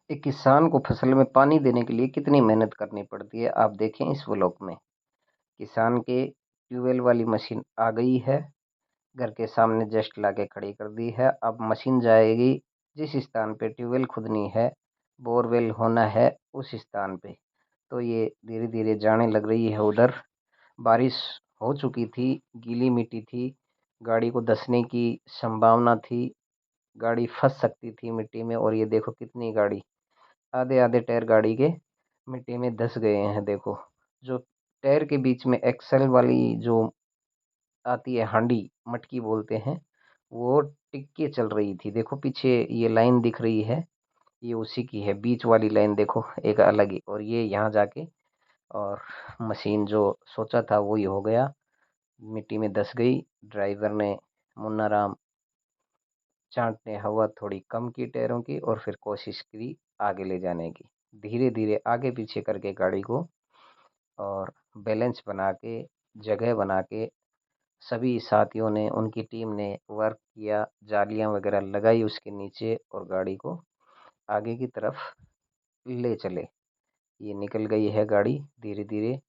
एक किसान को फसल में पानी देने के लिए कितनी मेहनत करनी पड़ती है, आप देखें इस व्लॉग में। किसान के ट्यूबवेल वाली मशीन आ गई है, घर के सामने जस्ट लाके खड़ी कर दी है। अब मशीन जाएगी जिस स्थान पे ट्यूबवेल खुदनी है, बोरवेल होना है उस स्थान पे। तो ये धीरे धीरे जाने लग रही है उधर। बारिश हो चुकी थी, गीली मिट्टी थी, गाड़ी को धंसने की संभावना थी, गाड़ी फंस सकती थी मिट्टी में। और ये देखो कितनी गाड़ी, आधे आधे टायर गाड़ी के मिट्टी में धंस गए हैं। देखो, जो टायर के बीच में एक्सल वाली जो आती है हांडी, मटकी बोलते हैं, वो टिक के चल रही थी। देखो पीछे ये लाइन दिख रही है, ये उसी की है। बीच वाली लाइन देखो एक अलग ही, और ये यहाँ जाके और मशीन जो सोचा था वही हो गया, मिट्टी में धंस गई। ड्राइवर ने, मुन्ना राम चाँट ने हवा थोड़ी कम की टायरों की और फिर कोशिश की आगे ले जाने की। धीरे धीरे आगे पीछे करके गाड़ी को और बैलेंस बना के, जगह बना के, सभी साथियों ने, उनकी टीम ने वर्क किया, जालियां वगैरह लगाई उसके नीचे और गाड़ी को आगे की तरफ ले चले। ये निकल गई है गाड़ी धीरे धीरे।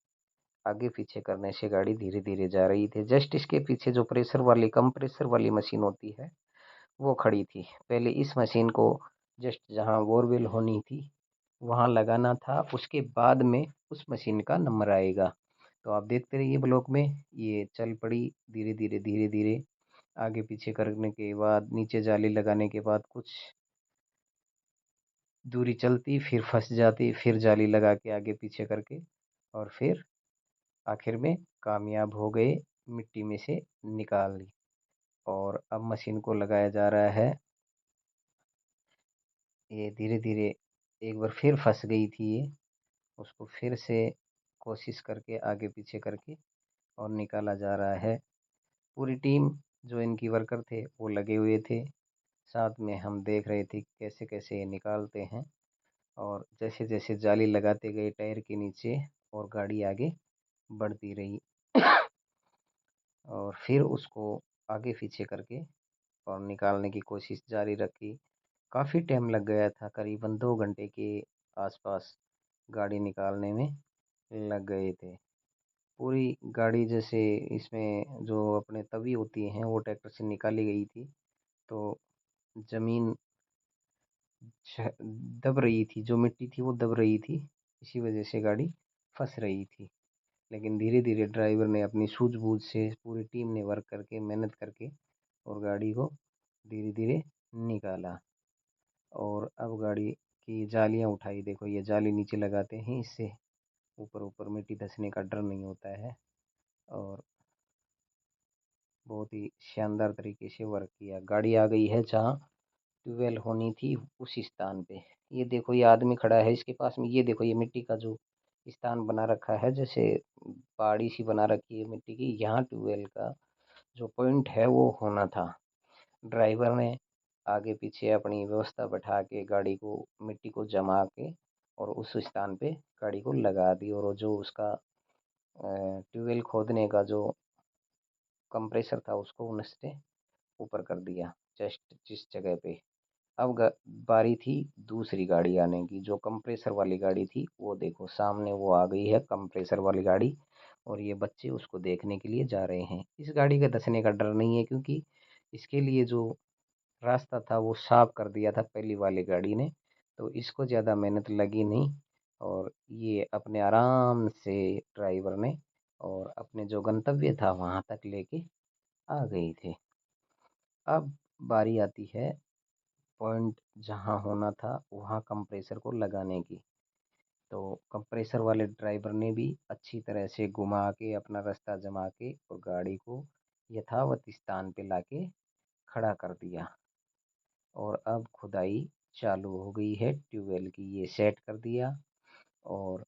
आगे पीछे करने से गाड़ी धीरे धीरे जा रही थी। जस्ट इसके पीछे जो प्रेशर वाली, कम प्रेशर वाली मशीन होती है, वो खड़ी थी। पहले इस मशीन को जस्ट जहाँ बोरवेल होनी थी वहाँ लगाना था, उसके बाद में उस मशीन का नंबर आएगा। तो आप देखते रहिए ब्लॉक में। ये चल पड़ी धीरे धीरे धीरे धीरे। आगे पीछे करने के बाद, नीचे जाली लगाने के बाद कुछ दूरी चलती, फिर फंस जाती, फिर जाली लगा के आगे पीछे करके, और फिर आखिर में कामयाब हो गए, मिट्टी में से निकाल ली। और अब मशीन को लगाया जा रहा है। ये धीरे धीरे एक बार फिर फंस गई थी ये, उसको फिर से कोशिश करके आगे पीछे करके और निकाला जा रहा है। पूरी टीम, जो इनकी वर्कर थे वो लगे हुए थे, साथ में हम देख रहे थे कैसे कैसे ये निकालते हैं। और जैसे जैसे जाली लगाते गए टायर के नीचे और गाड़ी आगे बढ़ती रही और फिर उसको आगे पीछे करके और निकालने की कोशिश जारी रखी। काफ़ी टाइम लग गया था, करीबन 2 घंटे के आसपास गाड़ी निकालने में लग गए थे। पूरी गाड़ी, जैसे इसमें जो अपने तवी होती हैं वो ट्रैक्टर से निकाली गई थी, तो ज़मीन दब रही थी, जो मिट्टी थी वो दब रही थी, इसी वजह से गाड़ी फंस रही थी। लेकिन धीरे धीरे ड्राइवर ने अपनी सूझबूझ से, पूरी टीम ने वर्क करके, मेहनत करके और गाड़ी को धीरे धीरे निकाला। और अब गाड़ी की जालियां उठाई। देखो ये जाली नीचे लगाते हैं, इससे ऊपर ऊपर मिट्टी धंसने का डर नहीं होता है। और बहुत ही शानदार तरीके से वर्क किया। गाड़ी आ गई है जहाँ ट्यूबवेल होनी थी उस स्थान पे। ये देखो ये आदमी खड़ा है इसके पास में। ये देखो ये मिट्टी का जो स्थान बना रखा है, जैसे पहाड़ी सी बना रखी है मिट्टी की, यहाँ ट्यूबवेल का जो पॉइंट है वो होना था। ड्राइवर ने आगे पीछे अपनी व्यवस्था बैठा के गाड़ी को, मिट्टी को जमा के और उस स्थान पे गाड़ी को लगा दी। और वो जो उसका ट्यूबवेल खोदने का जो कंप्रेसर था उसको उसने ऊपर कर दिया, जस्ट जिस जगह पे। अब बारी थी दूसरी गाड़ी आने की, जो कंप्रेसर वाली गाड़ी थी। वो देखो सामने वो आ गई है कंप्रेसर वाली गाड़ी, और ये बच्चे उसको देखने के लिए जा रहे हैं। इस गाड़ी का धंसने का डर नहीं है, क्योंकि इसके लिए जो रास्ता था वो साफ कर दिया था पहली वाली गाड़ी ने, तो इसको ज़्यादा मेहनत लगी नहीं। और ये अपने आराम से ड्राइवर ने और अपने जो गंतव्य था वहाँ तक लेके आ गए थे। अब बारी आती है पॉइंट जहाँ होना था वहाँ कंप्रेसर को लगाने की। तो कंप्रेसर वाले ड्राइवर ने भी अच्छी तरह से घुमा के, अपना रास्ता जमा के और गाड़ी को यथावत स्थान पे लाके खड़ा कर दिया। और अब खुदाई चालू हो गई है ट्यूबवेल की। ये सेट कर दिया और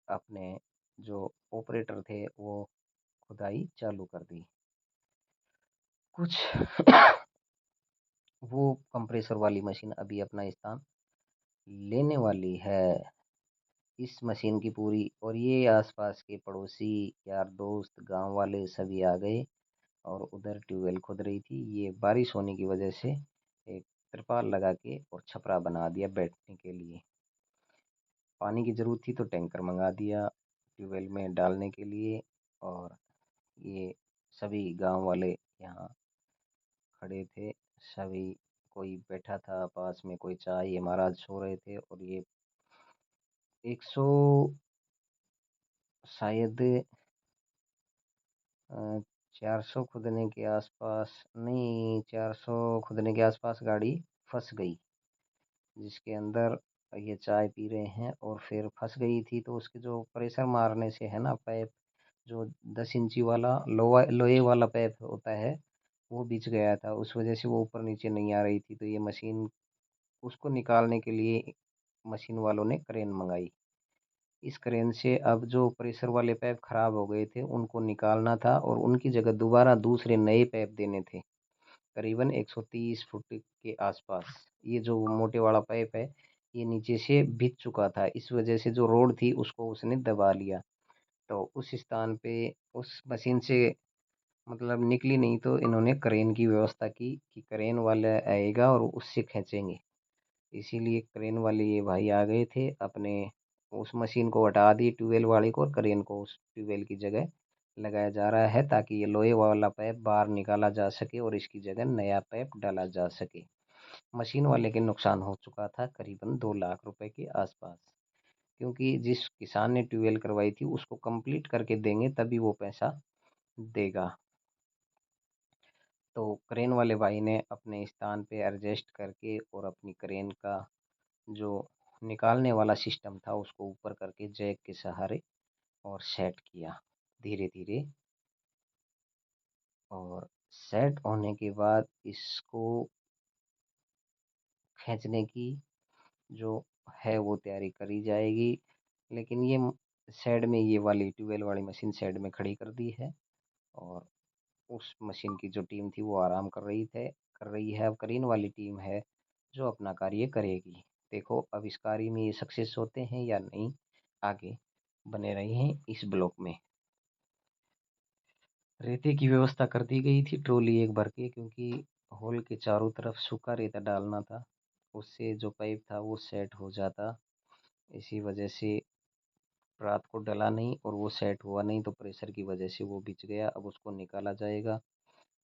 अपने जो ऑपरेटर थे वो खुदाई चालू कर दी। कुछ वो कंप्रेसर वाली मशीन अभी अपना स्थान लेने वाली है। इस मशीन की पूरी, और ये आसपास के पड़ोसी, यार दोस्त, गांव वाले सभी आ गए और उधर ट्यूबवेल खुद रही थी। ये बारिश होने की वजह से एक त्रिपाल लगा के और छपरा बना दिया बैठने के लिए। पानी की ज़रूरत थी तो टैंकर मंगा दिया ट्यूबवेल में डालने के लिए। और ये सभी गांव वाले यहाँ खड़े थे। सभी कोई बैठा था पास में, कोई चाय, ये महाराज सो रहे थे। और ये 100 शायद 400 खुदने के आसपास, नहीं 400 खुदने के आसपास गाड़ी फंस गई, जिसके अंदर ये चाय पी रहे हैं और फिर फंस गई थी। तो उसके जो प्रेशर मारने से है ना, पाइप जो 10 इंची वाला लोहे वाला पाइप होता है वो बिछ गया था, उस वजह से वो ऊपर नीचे नहीं आ रही थी। तो ये मशीन उसको निकालने के लिए मशीन वालों ने क्रेन मंगाई। इस क्रेन से अब जो प्रेशर वाले पाइप खराब हो गए थे उनको निकालना था और उनकी जगह दोबारा दूसरे नए पाइप देने थे, करीबन 130 फुट के आसपास। ये जो मोटे वाला पाइप है ये नीचे से भिज चुका था, इस वजह से जो रोड थी उसको उसने दबा लिया। तो उस स्थान पे उस मशीन से मतलब निकली नहीं, तो इन्होंने क्रेन की व्यवस्था की कि क्रेन वाला आएगा और उससे खींचेंगे। इसीलिए क्रेन वाले ये भाई आ गए थे, अपने उस मशीन को हटा दी ट्यूबवेल वाले को, और क्रेन को उस ट्यूबवेल की जगह लगाया जा रहा है ताकि ये लोहे वाला पाइप बाहर निकाला जा सके और इसकी जगह नया पाइप डाला जा सके। मशीन वाले के नुकसान हो चुका था करीबन 2 लाख रुपए के आसपास, क्योंकि जिस किसान ने ट्यूबवेल करवाई थी उसको कंप्लीट करके देंगे तभी वो पैसा देगा। तो क्रेन वाले भाई ने अपने स्थान पे एडजस्ट करके और अपनी क्रेन का जो निकालने वाला सिस्टम था उसको ऊपर करके जैक के सहारे और सेट किया धीरे धीरे। और सेट होने के बाद इसको खींचने की जो है वो तैयारी करी जाएगी। लेकिन ये साइड में ये वाली ट्यूबवेल वाली मशीन साइड में खड़ी कर दी है और उस मशीन की जो टीम थी वो आराम कर रही है। अब क्रेन वाली टीम है जो अपना कार्य करेगी। देखो अब इस कार्य में ये सक्सेस होते हैं या नहीं, आगे बने रहे हैं इस ब्लॉक में। रेते की व्यवस्था कर दी गई थी ट्रॉली एक भर के, क्योंकि होल के चारों तरफ सूखा रेता डालना था, उससे जो पाइप था वो सेट हो जाता। इसी वजह से रात को डला नहीं और वो सेट हुआ नहीं, तो प्रेशर की वजह से वो बिछ गया। अब उसको निकाला जाएगा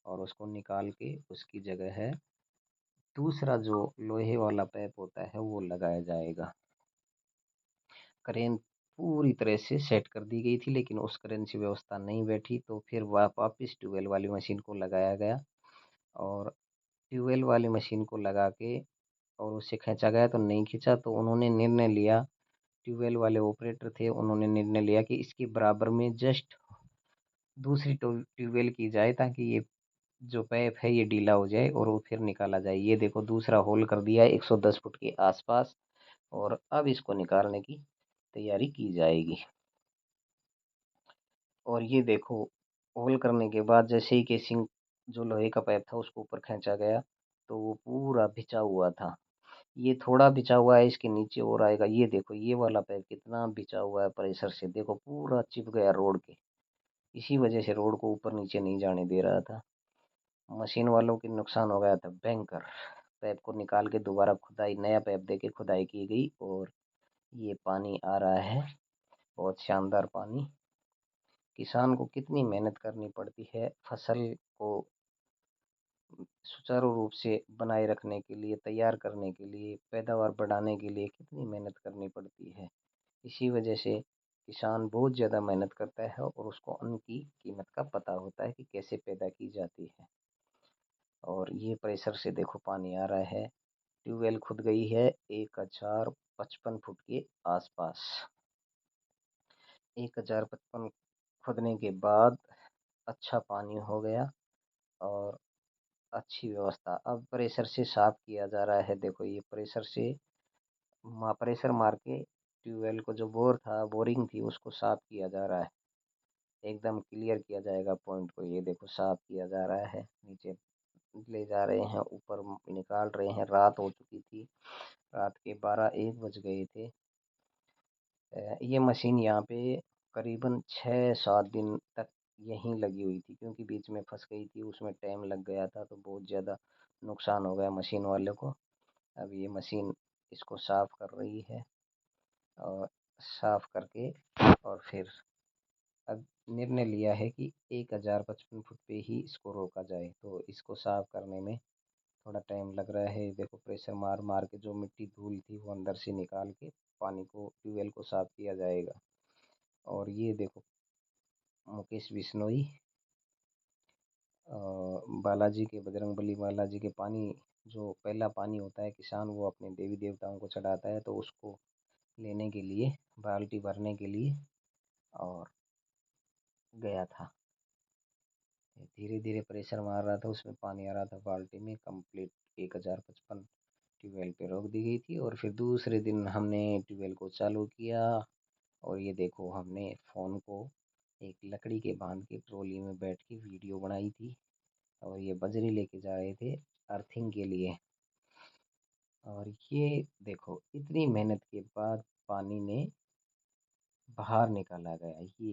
और उसको निकाल के उसकी जगह है दूसरा जो लोहे वाला पाइप होता है वो लगाया जाएगा। क्रेन पूरी तरह से सेट कर दी गई थी, लेकिन उस क्रेन से व्यवस्था नहीं बैठी, तो फिर वापस ट्यूबवेल वाली मशीन को लगाया गया। और ट्यूबवेल वाली मशीन को लगा के और उससे खींचा गया तो नहीं खींचा, तो उन्होंने निर्णय लिया, ट्यूबवेल वाले ऑपरेटर थे, उन्होंने निर्णय लिया कि इसके बराबर में जस्ट दूसरी ट्यूबवेल की जाए ताकि ये जो पाइप है ये ढीला हो जाए और वो फिर निकाला जाए। ये देखो दूसरा होल कर दिया है 110 फुट के आसपास, और अब इसको निकालने की तैयारी की जाएगी। और ये देखो होल करने के बाद जैसे ही केसिंग जो लोहे का पाइप था उसको ऊपर खींचा गया तो वो पूरा बिछा हुआ था। ये थोड़ा बिछा हुआ है, इसके नीचे और आएगा। ये देखो ये वाला पाइप कितना बिछा हुआ है प्रेशर से, देखो पूरा चिप गया रोड के। इसी वजह से रोड को ऊपर नीचे नहीं जाने दे रहा था। मशीन वालों के नुकसान हो गया था भयंकर। पाइप को निकाल के दोबारा खुदाई, नया पाइप दे के खुदाई की गई और ये पानी आ रहा है, बहुत शानदार पानी। किसान को कितनी मेहनत करनी पड़ती है फसल को सुचारू रूप से बनाए रखने के लिए, तैयार करने के लिए, पैदावार बढ़ाने के लिए कितनी मेहनत करनी पड़ती है। इसी वजह से किसान बहुत ज़्यादा मेहनत करता है और उसको अन्न की कीमत का पता होता है कि कैसे पैदा की जाती है। और ये प्रेशर से देखो पानी आ रहा है। ट्यूबवेल खुद गई है 1055 फुट के आसपास। 1055 खुदने के बाद अच्छा पानी हो गया और अच्छी व्यवस्था। अब प्रेशर से साफ किया जा रहा है। देखो ये प्रेशर से प्रेशर मार के ट्यूबवेल को जो बोर था, बोरिंग थी, उसको साफ किया जा रहा है। एकदम क्लियर किया जाएगा पॉइंट को। ये देखो साफ किया जा रहा है, नीचे ले जा रहे हैं, ऊपर निकाल रहे हैं। रात हो चुकी थी, रात के 12-1 बज गए थे। ये मशीन यहाँ पे करीबन 6-7 दिन तक यहीं लगी हुई थी, क्योंकि बीच में फंस गई थी, उसमें टाइम लग गया था, तो बहुत ज़्यादा नुकसान हो गया मशीन वाले को। अब ये मशीन इसको साफ कर रही है और साफ करके और फिर अब निर्णय लिया है कि 1055 फुट पे ही इसको रोका जाए। तो इसको साफ करने में थोड़ा टाइम लग रहा है। देखो प्रेशर मार मार के जो मिट्टी धूल थी वो अंदर से निकाल के पानी को ट्यूबवेल को साफ किया जाएगा। और ये देखो मुकेश बिश्नोई बालाजी के बजरंगबली बालाजी के पानी जो पहला पानी होता है किसान वो अपने देवी देवताओं को चढ़ाता है, तो उसको लेने के लिए बाल्टी भरने के लिए और गया था। धीरे धीरे प्रेशर मार रहा था, उसमें पानी आ रहा था बाल्टी में। कंप्लीट 1055 ट्यूबवेल पे रोक दी गई थी। और फिर दूसरे दिन हमने ट्यूबवेल को चालू किया और ये देखो हमने फ़ोन को एक लकड़ी के बांध के ट्रॉली में बैठ के वीडियो बनाई थी और ये बजरी लेके जा रहे थे अर्थिंग के लिए। और ये देखो इतनी मेहनत के बाद पानी में बाहर निकाला गया। ये